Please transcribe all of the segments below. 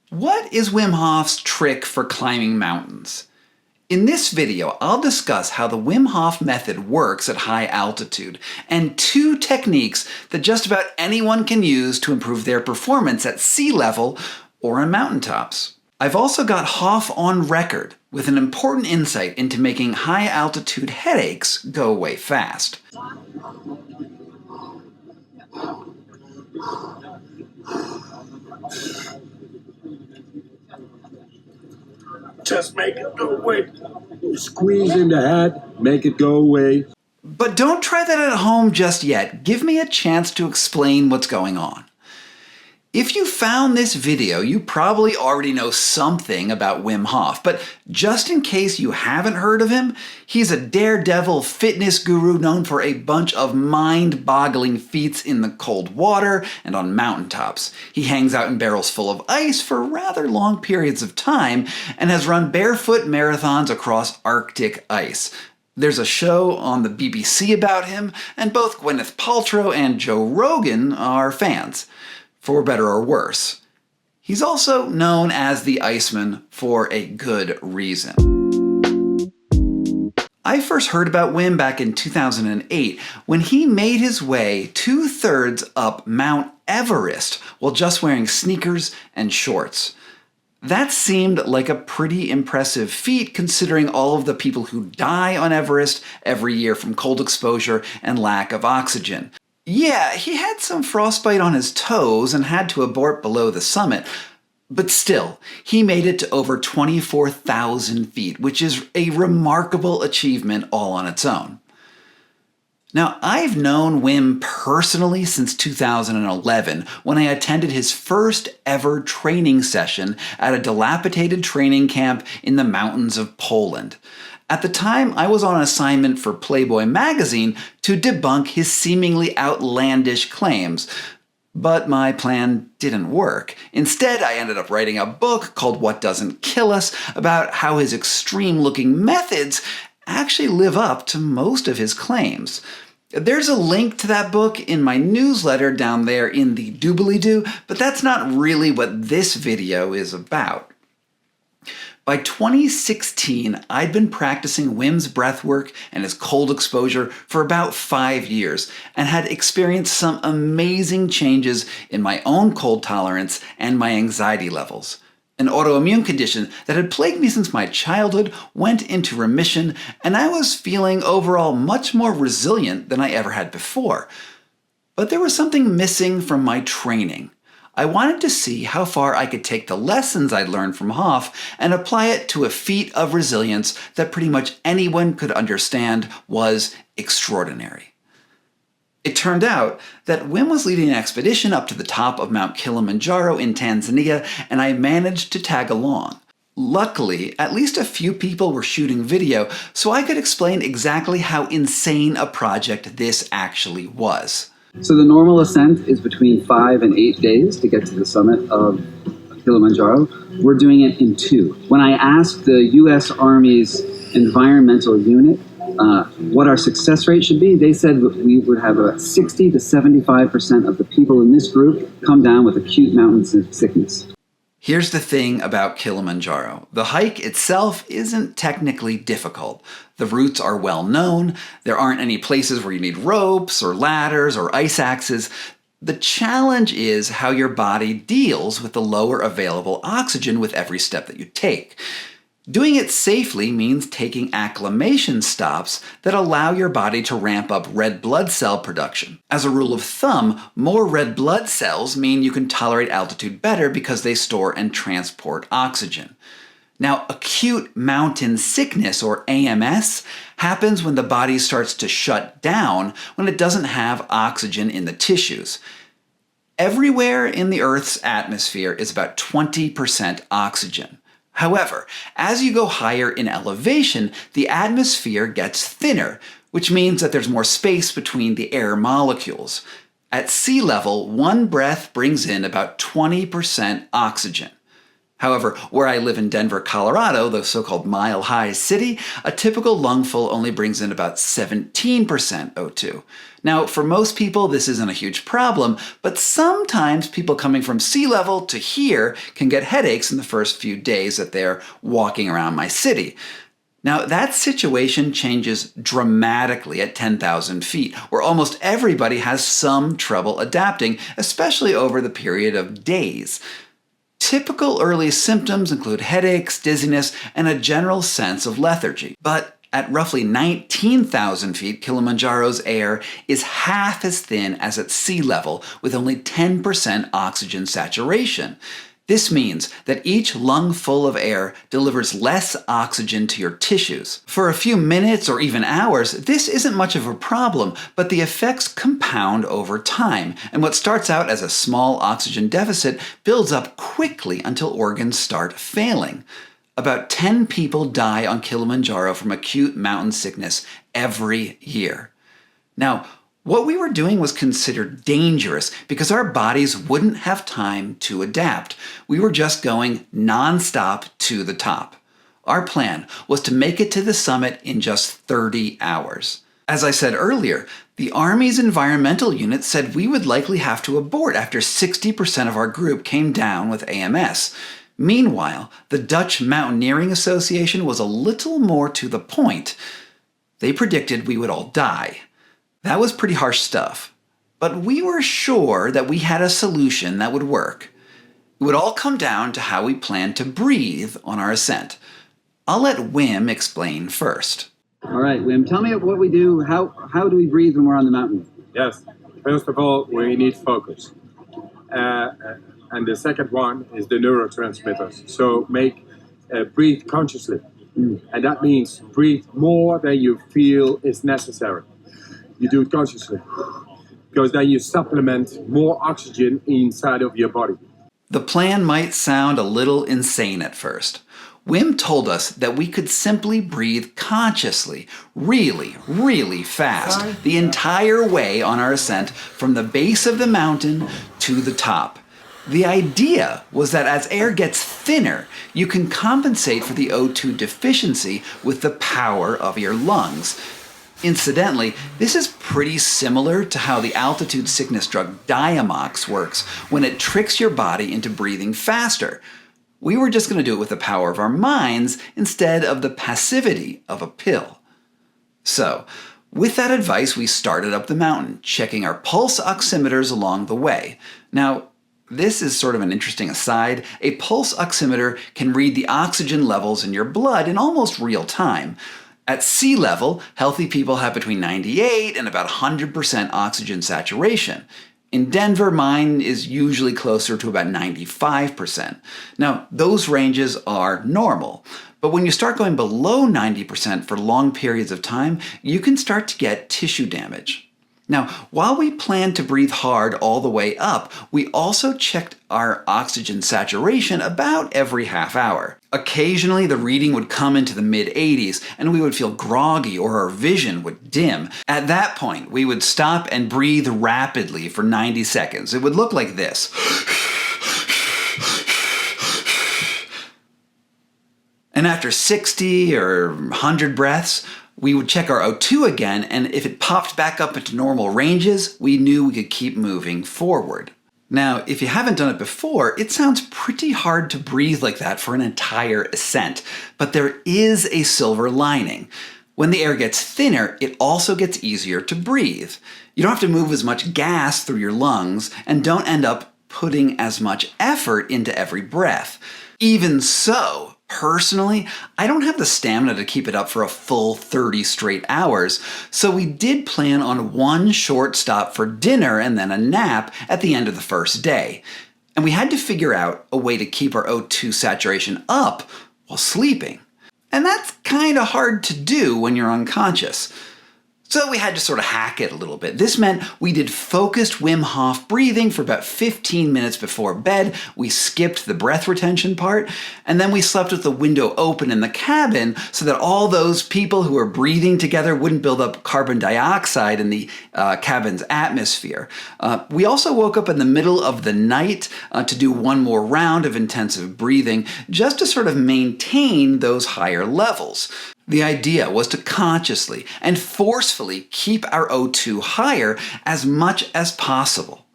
What is Wim Hof's trick for climbing mountains? In this video, I'll discuss how the Wim Hof method works at high altitude, and two techniques that just about anyone can use to improve their performance at sea level or on mountaintops. I've also got Hof on record with an important insight into making high altitude headaches go away fast. Just make it go away. Squeeze in the hat, make it go away. But don't try that at home just yet. Give me a chance to explain what's going on. If you found this video, you probably already know something about Wim Hof, but just in case you haven't heard of him, he's a daredevil fitness guru known for a bunch of mind-boggling feats in the cold water and on mountaintops. He hangs out in barrels full of ice for rather long periods of time and has run barefoot marathons across Arctic ice. There's a show on the BBC about him, and both Gwyneth Paltrow and Joe Rogan are fans. For better or worse. He's also known as the Iceman for a good reason. I first heard about Wim back in 2008 when he made his way 2/3 up Mount Everest while just wearing sneakers and shorts. That seemed like a pretty impressive feat considering all of the people who die on Everest every year from cold exposure and lack of oxygen. Yeah, he had some frostbite on his toes and had to abort below the summit, but still, he made it to over 24,000 feet, which is a remarkable achievement all on its own. Now, I've known Wim personally since 2011 when I attended his first ever training session at a dilapidated training camp in the mountains of Poland. At the time, I was on assignment for Playboy magazine to debunk his seemingly outlandish claims, but my plan didn't work. Instead, I ended up writing a book called What Doesn't Kill Us about how his extreme-looking methods actually live up to most of his claims. There's a link to that book in my newsletter down there in the doobly-doo, but that's not really what this video is about. By 2016, I'd been practicing Wim's breathwork and his cold exposure for about 5 years and had experienced some amazing changes in my own cold tolerance and my anxiety levels. An autoimmune condition that had plagued me since my childhood went into remission, and I was feeling overall much more resilient than I ever had before. But there was something missing from my training. I wanted to see how far I could take the lessons I'd learned from Hof and apply it to a feat of resilience that pretty much anyone could understand was extraordinary. It turned out that Wim was leading an expedition up to the top of Mount Kilimanjaro in Tanzania, and I managed to tag along. Luckily, at least a few people were shooting video, so I could explain exactly how insane a project this actually was. So the normal ascent is between 5 and 8 days to get to the summit of Kilimanjaro. We're doing it in 2. When I asked the U.S. Army's environmental unit what our success rate should be, they said we would have about 60 to 75% of the people in this group come down with acute mountain sickness. Here's the thing about Kilimanjaro. The hike itself isn't technically difficult. The routes are well known. There aren't any places where you need ropes or ladders or ice axes. The challenge is how your body deals with the lower available oxygen with every step that you take. Doing it safely means taking acclimation stops that allow your body to ramp up red blood cell production. As a rule of thumb, more red blood cells mean you can tolerate altitude better because they store and transport oxygen. Now, acute mountain sickness, or AMS, happens when the body starts to shut down when it doesn't have oxygen in the tissues. Everywhere in the Earth's atmosphere is about 20% oxygen. However, as you go higher in elevation, the atmosphere gets thinner, which means that there's more space between the air molecules. At sea level, one breath brings in about 20% oxygen. However, where I live in Denver, Colorado, the so-called mile-high city, a typical lungful only brings in about 17% O2. Now, for most people, this isn't a huge problem, but sometimes people coming from sea level to here can get headaches in the first few days that they're walking around my city. Now, that situation changes dramatically at 10,000 feet, where almost everybody has some trouble adapting, especially over the period of days. Typical early symptoms include headaches, dizziness, and a general sense of lethargy. But at roughly 19,000 feet, Kilimanjaro's air is half as thin as at sea level, with only 10% oxygen saturation. This means that each lungful of air delivers less oxygen to your tissues. For a few minutes or even hours, this isn't much of a problem, but the effects compound over time, and what starts out as a small oxygen deficit builds up quickly until organs start failing. About 10 people die on Kilimanjaro from acute mountain sickness every year. Now, what we were doing was considered dangerous because our bodies wouldn't have time to adapt. We were just going non-stop to the top. Our plan was to make it to the summit in just 30 hours. As I said earlier, the Army's environmental unit said we would likely have to abort after 60% of our group came down with AMS. Meanwhile, the Dutch Mountaineering Association was a little more to the point. They predicted we would all die. That was pretty harsh stuff, but we were sure that we had a solution that would work. It would all come down to how we planned to breathe on our ascent. I'll let Wim explain first. All right, Wim, tell me what we do. How do we breathe when we're on the mountain? Yes. First of all, we need focus. And the second one is the neurotransmitters. So breathe consciously. And that means breathe more than you feel is necessary. You do it consciously, because then you supplement more oxygen inside of your body. The plan might sound a little insane at first. Wim told us that we could simply breathe consciously, really, really fast, the entire way on our ascent from the base of the mountain to the top. The idea was that as air gets thinner, you can compensate for the O2 deficiency with the power of your lungs. Incidentally, this is pretty similar to how the altitude sickness drug Diamox works when it tricks your body into breathing faster. We were just going to do it with the power of our minds instead of the passivity of a pill. So, with that advice, we started up the mountain, checking our pulse oximeters along the way. Now, this is sort of an interesting aside. A pulse oximeter can read the oxygen levels in your blood in almost real time. At sea level, healthy people have between 98 and about 100% oxygen saturation. In Denver, mine is usually closer to about 95%. Now, those ranges are normal, but when you start going below 90% for long periods of time, you can start to get tissue damage. Now, while we planned to breathe hard all the way up, we also checked our oxygen saturation about every half hour. Occasionally, the reading would come into the mid-80s, and we would feel groggy or our vision would dim. At that point, we would stop and breathe rapidly for 90 seconds. It would look like this. And after 60 or 100 breaths, we would check our O2 again, and if it popped back up into normal ranges, we knew we could keep moving forward. Now, if you haven't done it before, it sounds pretty hard to breathe like that for an entire ascent, but there is a silver lining. When the air gets thinner, it also gets easier to breathe. You don't have to move as much gas through your lungs and don't end up putting as much effort into every breath. Even so, personally, I don't have the stamina to keep it up for a full 30 straight hours, so we did plan on one short stop for dinner and then a nap at the end of the first day. And we had to figure out a way to keep our O2 saturation up while sleeping. And that's kind of hard to do when you're unconscious. So we had to sort of hack it a little bit. This meant we did focused Wim Hof breathing for about 15 minutes before bed. We skipped the breath retention part, and then we slept with the window open in the cabin so that all those people who were breathing together wouldn't build up carbon dioxide in the cabin's atmosphere. We also woke up in the middle of the night to do one more round of intensive breathing just to sort of maintain those higher levels. The idea was to consciously and forcefully keep our O2 higher as much as possible.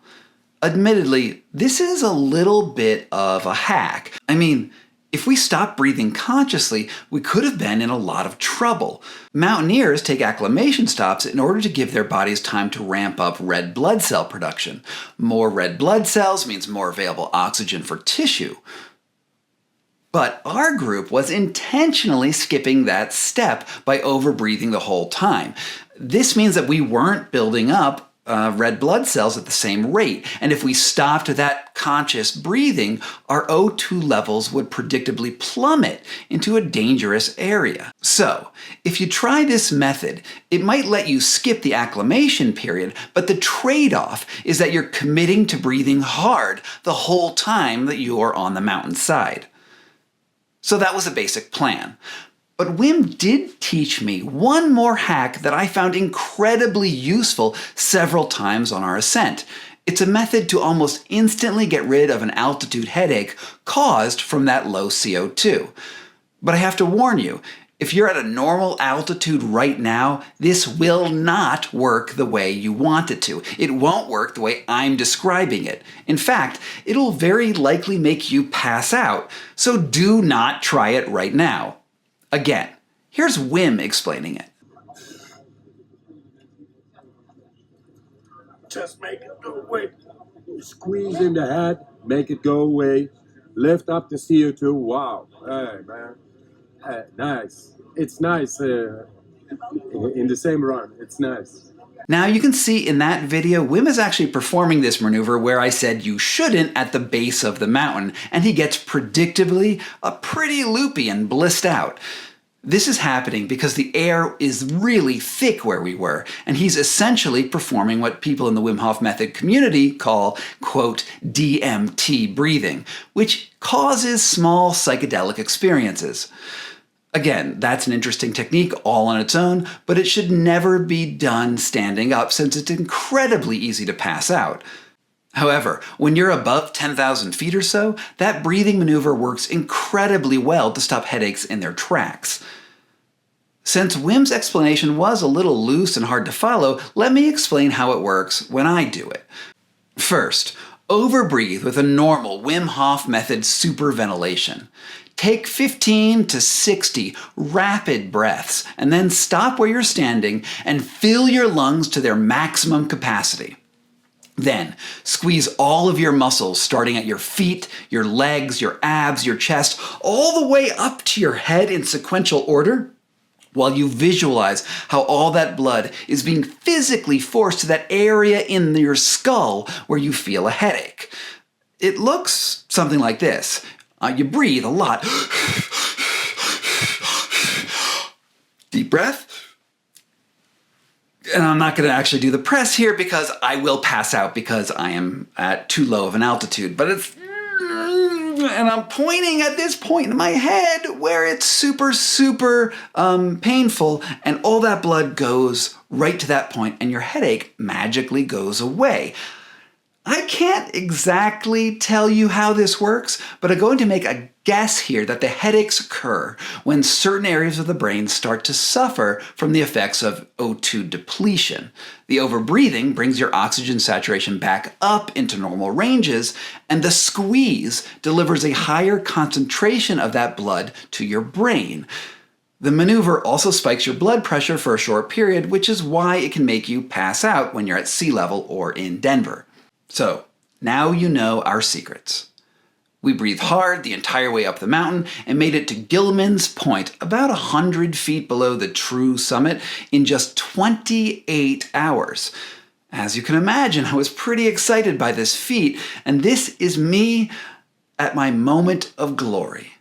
Admittedly, this is a little bit of a hack. I mean, if we stopped breathing consciously, we could have been in a lot of trouble. Mountaineers take acclimation stops in order to give their bodies time to ramp up red blood cell production. More red blood cells means more available oxygen for tissue. But our group was intentionally skipping that step by overbreathing the whole time. This means that we weren't building up red blood cells at the same rate. And if we stopped that conscious breathing, our O2 levels would predictably plummet into a dangerous area. So, if you try this method, it might let you skip the acclimation period, but the trade-off is that you're committing to breathing hard the whole time that you are on the mountainside. So that was a basic plan. But Wim did teach me one more hack that I found incredibly useful several times on our ascent. It's a method to almost instantly get rid of an altitude headache caused from that low CO2. But I have to warn you, if you're at a normal altitude right now, this will not work the way you want it to. It won't work the way I'm describing it. In fact, it'll very likely make you pass out, so do not try it right now. Again, here's Wim explaining it. Just make it go away. Squeeze in the head, make it go away. Lift up the CO2. Wow. Hey, man. Nice. It's nice in the same run. It's nice. Now you can see in that video, Wim is actually performing this maneuver where I said you shouldn't at the base of the mountain, and he gets predictably pretty loopy and blissed out. This is happening because the air is really thick where we were, and he's essentially performing what people in the Wim Hof method community call, quote, DMT breathing, which causes small psychedelic experiences. Again, that's an interesting technique all on its own, but it should never be done standing up since it's incredibly easy to pass out. However, when you're above 10,000 feet or so, that breathing maneuver works incredibly well to stop headaches in their tracks. Since Wim's explanation was a little loose and hard to follow, let me explain how it works when I do it. First, overbreathe with a normal Wim Hof method superventilation. Take 15 to 60 rapid breaths and then stop where you're standing and fill your lungs to their maximum capacity. Then, squeeze all of your muscles starting at your feet, your legs, your abs, your chest, all the way up to your head in sequential order, while you visualize how all that blood is being physically forced to that area in your skull where you feel a headache. It looks something like this. You breathe a lot. Deep breath. And I'm not going to actually do the press here because I will pass out because I am at too low of an altitude. But it's... And I'm pointing at this point in my head where it's super painful, and all that blood goes right to that point and your headache magically goes away. I can't exactly tell you how this works, but I'm going to make a guess here that the headaches occur when certain areas of the brain start to suffer from the effects of O2 depletion. The overbreathing brings your oxygen saturation back up into normal ranges, and the squeeze delivers a higher concentration of that blood to your brain. The maneuver also spikes your blood pressure for a short period, which is why it can make you pass out when you're at sea level or in Denver. So, now you know our secrets. We breathed hard the entire way up the mountain and made it to Gilman's Point, about 100 feet below the true summit, in just 28 hours. As you can imagine, I was pretty excited by this feat, and this is me at my moment of glory.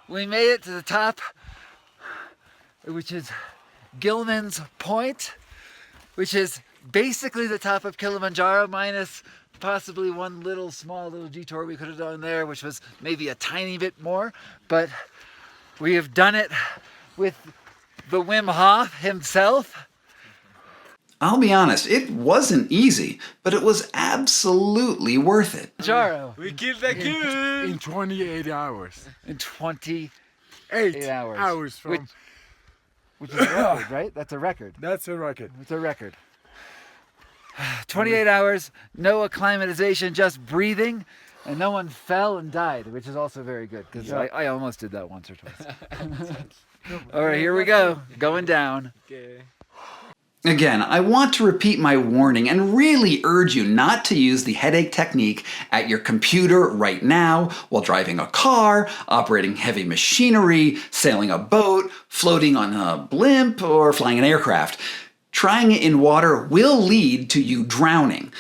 We made it to the top, which is Gilman's Point, which is basically the top of Kilimanjaro minus possibly one small little detour we could have done there, which was maybe a tiny bit more, but we have done it with the Wim Hof himself. I'll be honest, it wasn't easy, but it was absolutely worth it. Kilimanjaro We killed the Acute In 28 hours. in 28 8 hours. hours from... Which is a record, right? That's a record. That's a record. It's a record. 28 hours, no acclimatization, just breathing, and no one fell and died, which is also very good, because I almost did that once or twice. All right, here we go, going down. Okay. Again, I want to repeat my warning and really urge you not to use the headache technique at your computer right now while driving a car, operating heavy machinery, sailing a boat, floating on a blimp, or flying an aircraft. Trying it in water will lead to you drowning.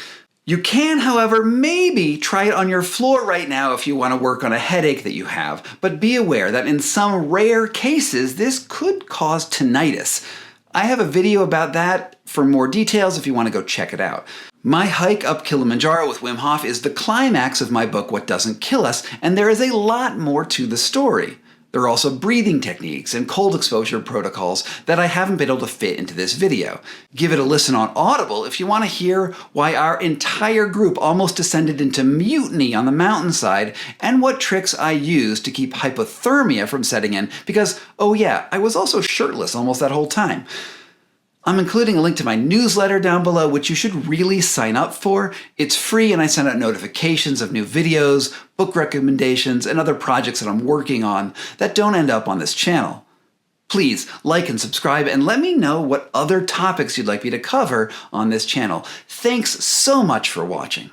You can, however, maybe try it on your floor right now if you want to work on a headache that you have, but be aware that in some rare cases this could cause tinnitus. I have a video about that for more details if you want to go check it out. My hike up Kilimanjaro with Wim Hof is the climax of my book, What Doesn't Kill Us, and there is a lot more to the story. There are also breathing techniques and cold exposure protocols that I haven't been able to fit into this video. Give it a listen on Audible if you want to hear why our entire group almost descended into mutiny on the mountainside and what tricks I used to keep hypothermia from setting in because, oh yeah, I was also shirtless almost that whole time. I'm including a link to my newsletter down below, which you should really sign up for. It's free and I send out notifications of new videos, book recommendations, and other projects that I'm working on that don't end up on this channel. Please like and subscribe and let me know what other topics you'd like me to cover on this channel. Thanks so much for watching.